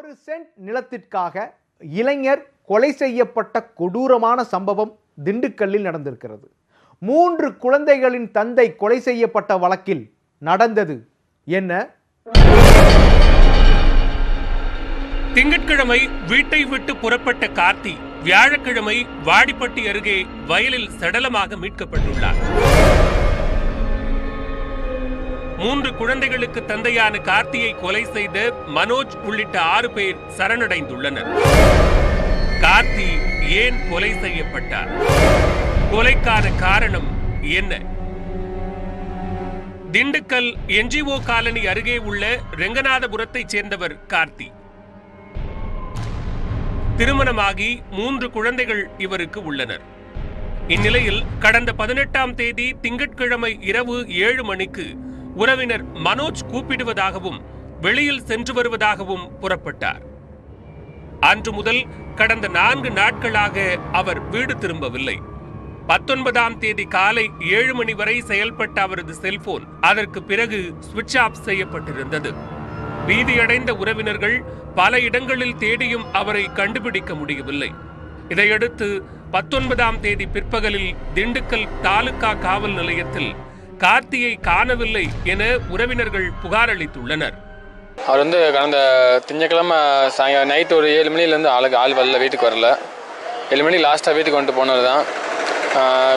ஒரு சென்ட் நிலத்திற்காக இளைஞர் கொலை செய்யப்பட்ட கொடூரமான சம்பவம் திண்டுக்கல்லில் நடந்திருக்கிறது. 3 குழந்தைகளின் தந்தை கொலை செய்யப்பட்ட வழக்கில் நடந்தது என்ன? திங்கட்கிழமை வீட்டை விட்டு புறப்பட்ட கார்த்தி வியாழக்கிழமை வாடிப்பட்டி அருகே வயலில் சடலமாக மீட்கப்பட்டுள்ளார். 3 குழந்தைகளுக்கு தந்தையான கார்த்தியை கொலை செய்த மனோஜ் உள்ளிட்ட 6 பேர் சரணடைந்துள்ளனர். கார்த்தி ஏன் கொலை செய்யப்பட்டார்? கொலைக்கான காரணம் என்ன? திண்டுக்கல் என்ஜிஓ காலனி அருகே உள்ள ரெங்கநாதபுரத்தைச் சேர்ந்தவர் கார்த்தி. திருமணமாகி 3 குழந்தைகள் இவருக்கு உள்ளனர். இந்நிலையில் கடந்த 18ஆம் தேதி திங்கட்கிழமை இரவு 7 மணிக்கு உறவினர் மனோஜ் கூப்பிடுவதாகவும் வெளியில் சென்று வருவதாகவும் புறப்பட்டார். அன்று முதல் கடந்த 4 நாட்களாக அவர் வீடு திரும்பவில்லை. 19ஆம் தேதி காலை 7 மணி வரை செயல்பட்ட அவரது செல்போன் அதற்கு பிறகு சுவிட்ச் ஆஃப் செய்யப்பட்டிருந்தது. பீதியடைந்த உறவினர்கள் பல இடங்களில் தேடியும் அவரை கண்டுபிடிக்க முடியவில்லை. இதையடுத்து 19ஆம் தேதி பிற்பகலில் திண்டுக்கல் தாலுகா காவல் நிலையத்தில் கார்த்தியை காணவில்லை என உறவினர்கள் புகார் அளித்துள்ளனர். அவர் கடந்த திங்கட்கிழமை சாயங்காலம் நைட்டு ஒரு 7 மணிலேருந்து ஆள் வரல, வீட்டுக்கு வரல. 7 மணி லாஸ்ட்டாக வீட்டுக்கு வந்துட்டு போனது தான்.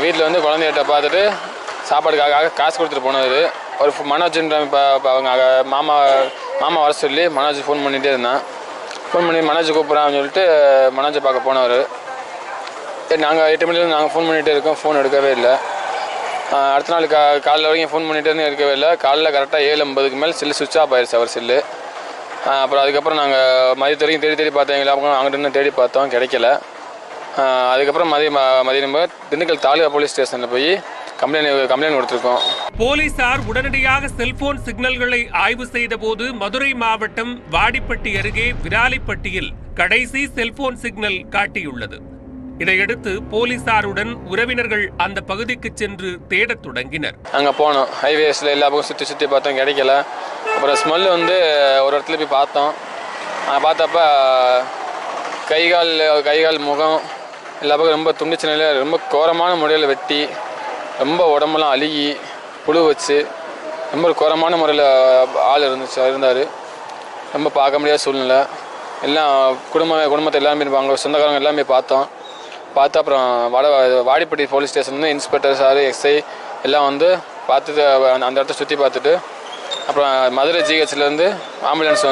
வீட்டில் குழந்தைகிட்ட பார்த்துட்டு சாப்பாடுக்காக காசு கொடுத்துட்டு போனது. ஒரு மனோஜ்ன்ற இப்போ அவங்க மாமா வர சொல்லி மனோஜ் ஃபோன் பண்ணிகிட்டே இருந்தான். ஃபோன் பண்ணி மனோஜ் கூப்பிட்றான்னு சொல்லிட்டு மனோஜை பார்க்க போனவர். நாங்கள் 8 மணிலேருந்து நாங்கள் ஃபோன் பண்ணிகிட்டே இருக்கோம், ஃபோன் எடுக்கவே இல்லை. அடுத்த நாள் காலையில் வரைக்கும் ஃபோன் பண்ணிகிட்டே இருந்து எடுக்கவே இல்லை. காலையில் கரெக்டாக 7:50க்கு மேலே செல்லு சுவிட்ச் ஆஃப் ஆயிடுச்சு அவர் செல்லு. அப்புறம் அதுக்கப்புறம் நாங்கள் மதியத்து வரைக்கும் தேடி பார்த்தோம். எங்களை அங்கிட்டு தேடி பார்த்தோம், கிடைக்கல. அதுக்கப்புறம் மதியம் திண்டுக்கல் தாலுகா போலீஸ் ஸ்டேஷனில் போய் கம்ப்ளைண்ட் கொடுத்துருக்கோம். போலீசார் உடனடியாக செல்போன் சிக்னல்களை ஆய்வு செய்த போது மதுரை மாவட்டம் வாடிப்பட்டி அருகே விராலிப்பட்டியில் கடைசி செல்போன் சிக்னல் காட்டியுள்ளது. இதையடுத்து போலீசாருடன் உறவினர்கள் அந்த பகுதிக்கு சென்று தேடத் தொடங்கினர். அங்கே போனோம், ஹைவேஸில் எல்லா பக்கம் சுற்றி பார்த்தோம், கிடைக்கல. அப்புறம் ஸ்மெல் ஒரு இடத்துல போய் பார்த்தோம். பார்த்தப்ப கைகால் முகம் எல்லா பக்கம் ரொம்ப துண்டிச்ச நிலையில் ரொம்ப கோரமான முறையில் வெட்டி, ரொம்ப உடம்பெல்லாம் அழுகி புழு வச்சு ரொம்ப கோரமான முறையில் ஆள் இருந்தார். ரொம்ப பார்க்க முடியாத சூழ்நிலை. எல்லாம் குடும்பத்தை எல்லாமே அவங்க சொந்தக்காரங்க எல்லாமே பார்த்தோம். பார்த்து அப்புறம் Vadipatti police station inspector sir, SI எல்லாம் பார்த்துட்டு அந்த இடத்த சுற்றி பார்த்துட்டு அப்புறம் மதுரை ஜிஹெச்லேருந்து ஆம்புலன்ஸ்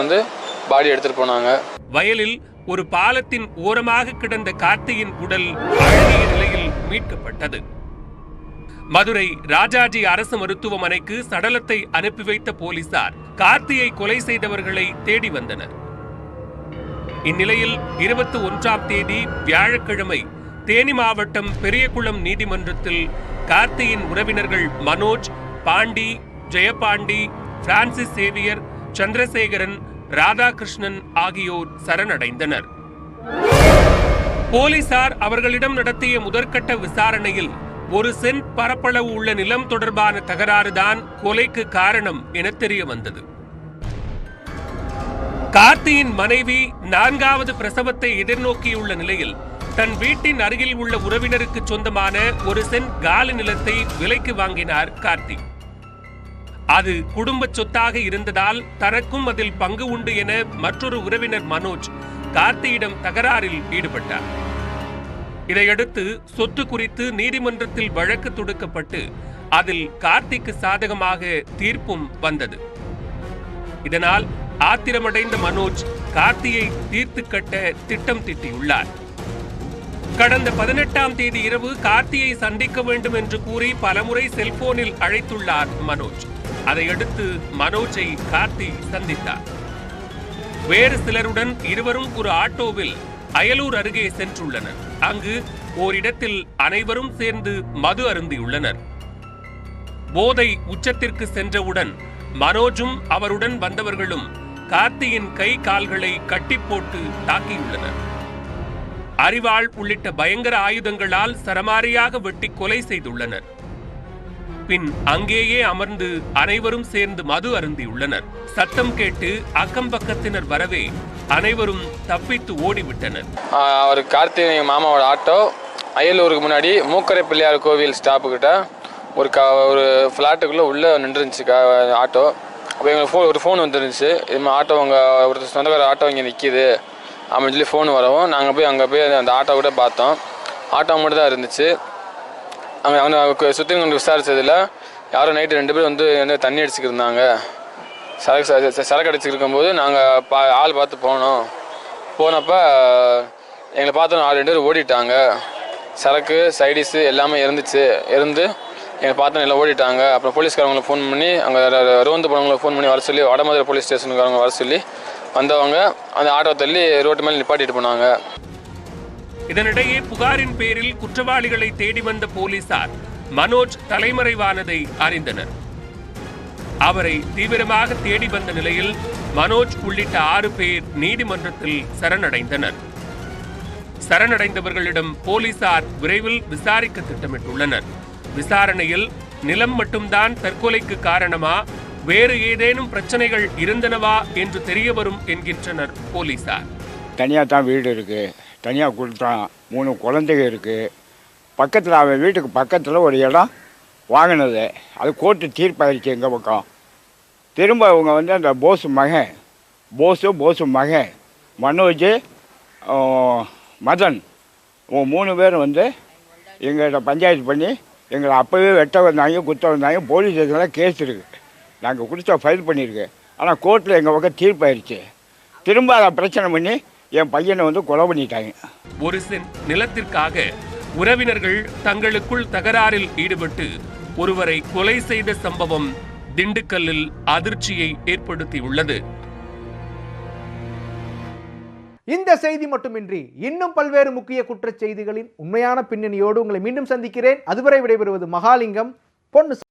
பாடி எடுத்துகிட்டு போனாங்க. வயலில் ஒரு பாலத்தின் ஓரமாக கிடந்த கார்த்தியின் உடல் அழுகிய நிலையில் மீட்கப்பட்டது. மதுரை ராஜாஜி அரசு மருத்துவமனைக்கு சடலத்தை அனுப்பி வைத்த போலீசார் கார்த்தியை கொலை செய்தவர்களை தேடி வந்தனர். இந்நிலையில் 21ஆம் தேதி வியாழக்கிழமை தேனி மாவட்டம் பெரியகுளம் நீதிமன்றத்தில் கார்த்தியின் உறவினர்கள் மனோஜ், பாண்டி, ஜெயபாண்டி, பிரான்சிஸ் சேவியர், சந்திரசேகரன், ராதாகிருஷ்ணன் ஆகியோர் சரணடைந்தனர். போலீசார் அவர்களிடம் நடத்திய முதற்கட்ட விசாரணையில் 1 சென்ட் பரப்பளவு உள்ள நிலம் தொடர்பான தகராறுதான் கொலைக்கு காரணம் என தெரிய வந்தது. கார்த்தியின் மனைவி 4வது பிரசவத்தை எதிர்நோக்கியுள்ள நிலையில் தன் வீட்டின் அருகில் உள்ள உறவினருக்கு சொந்தமான 1 சென்ட் காலி நிலத்தை விலைக்கு வாங்கினார் கார்த்தி. அது குடும்ப சொத்தாக இருந்ததால் தனக்கும் அதில் பங்கு உண்டு என மற்றொரு உறவினர் மனோஜ் கார்த்தியிடம் தகராறில் ஈடுபட்டார். இதையடுத்து சொத்து குறித்து நீதிமன்றத்தில் வழக்கு தொடுக்கப்பட்டு அதில் கார்த்திக்கு சாதகமாக தீர்ப்பும் வந்தது. இதனால் ஆத்திரமடைந்த மனோஜ் கார்த்தியை தீர்த்து கட்ட திட்டம் தீட்டியுள்ளார். கடந்த 18ஆம் தேதி இரவு கார்த்தியை சந்திக்க வேண்டும் என்று கூறி பலமுறை செல்போனில் அழைத்துள்ளார் மனோஜ். அதையடுத்து மனோஜை கார்த்தி சந்தித்தார். வேறு சிலருடன் இருவரும் ஒரு ஆட்டோவில் அயலூர் அருகே சென்றுள்ளனர். அங்கு ஓரிடத்தில் அனைவரும் சேர்ந்து மது அருந்தியுள்ளனர். போதை உச்சத்திற்கு சென்றவுடன் மனோஜும் அவருடன் வந்தவர்களும் கார்த்தியின் கை கால்களை கட்டி போட்டு தாக்கியுள்ளனர். அரிவாள் உள்ளிட்ட பயங்கர ஆயுதங்களால் சரமாரியாக வெட்டி கொலை செய்துள்ளனர். பின் அங்கேயே அமர்ந்து 4 அனைவரும் சேர்ந்து மது அருந்தியுள்ளனர். சத்தம் கேட்டு அக்கம் பக்கத்தினர் வரவே 2 பேர் 3 பேர் அனைவரும் தப்பித்து ஓடிவிட்டனர். அவர் கார்த்தி எங்கள் மாமாவோட ஆட்டோ அயலூருக்கு முன்னாடி மூக்கரை பிள்ளையார் கோவில் ஸ்டாப்புக்கிட்ட ஒரு ஃப்ளாட்டுக்குள்ளே உள்ளே நின்றுருந்துச்சு ஆட்டோ. அப்போ எங்களுக்கு ஒரு ஃபோன் வந்துருந்துச்சு. இது ஆட்டோ ஒரு சொந்தக்கார ஆட்டோ இங்கே நிற்கிது அப்படின்னு சொல்லி ஃபோன் வரவும் நாங்கள் அங்கே போய் அந்த ஆட்டோ கூட பார்த்தோம். ஆட்டோ மட்டும் தான் இருந்துச்சு. அவனை சுற்றி கொண்டு விசாரித்ததில் யாரோ நைட்டு 2 பேர் வந்து தண்ணி அடிச்சுக்கிட்டு இருந்தாங்க. சரக்கு அடிச்சுக்கிட்டு இருக்கும்போது நாங்கள் ஆள் பார்த்து போனப்போ எங்களை பார்த்தோம் 2 பேர் ஓடிட்டாங்க. சரக்கு சைடிஸு எல்லாமே இருந்து எங்களை பார்த்தோம் எல்லாம் ஓடிட்டாங்க. அப்புறம் போலீஸ்காரங்களை ஃபோன் பண்ணி அங்கே ரோந்து போனவங்களை ஃபோன் பண்ணி வர சொல்லி வடமதுரை போலீஸ் ஸ்டேஷனுக்கு வர சொல்லி வந்தவங்க அந்த ஆட்டோ தள்ளி ரோட்டு மேலே நிப்பாட்டிட்டு போனாங்க. இதனிடையே புகாரின் பேரில் குற்றவாளிகளை தேடி வந்த போலீசார் மனோஜ் தலைமறைவானதை அறிந்தனர். அவரை தீவிரமாக தேடி வந்த நிலையில் மனோஜ் உள்ளிட்ட 6 பேர் நீதிமன்றத்தில் சரணடைந்தனர். சரணடைந்தவர்களிடம் போலீசார் விரைவில் விசாரிக்க திட்டமிட்டுள்ளனர். விசாரணையில் நிலம் மட்டும்தான் தற்கொலைக்கு காரணமா, வேறு ஏதேனும் பிரச்சனைகள் இருந்தனவா என்று தெரிய வரும் என்கின்றனர் போலீசார். தனியாக தான் வீடு இருக்குது, தனியாக கொடுத்தான். 3 குழந்தைங்க இருக்குது. பக்கத்தில் அவன் வீட்டுக்கு பக்கத்தில் ஒரு இடம் வாங்கினது, அது கோர்ட்டு தீர்ப்பாயிருச்சு எங்கள் பக்கம். திரும்ப அவங்க வந்து அந்த போஸு மகன் மனோஜ், மதன், 3 பேர் வந்து எங்கள்கிட்ட பஞ்சாயத்து பண்ணி எங்களை அப்போவே வெட்ட வந்தாங்க, குத்த வந்தாங்க. போலீஸ் ஸ்டேஷனில் கேஸ் இருக்குது, நாங்கள் கொடுத்தா ஃபைல் பண்ணியிருக்கு. ஆனால் கோர்ட்டில் எங்கள் பக்கம் தீர்ப்பாயிருச்சு. திரும்ப அதை பிரச்சனை பண்ணி என் பையனை வந்து கொலை பண்ணிட்டாங்க. ஒரு சென்ட் நிலத்திற்காக உறவினர்கள் தங்களுக்குள் தகராறில் ஈடுபட்டு ஒருவரை கொலை செய்த சம்பவம் திண்டுக்கல்லில் அதிர்ச்சியை ஏற்படுத்தியுள்ளது. இந்த செய்தி மட்டுமின்றி இன்னும் பல்வேறு முக்கிய குற்றச் செய்திகளின் உண்மையான பின்னணியோடு உங்களை மீண்டும் சந்திக்கிறேன். அதுவரை விடைபெறுவது மகாலிங்கம். பொன்னு.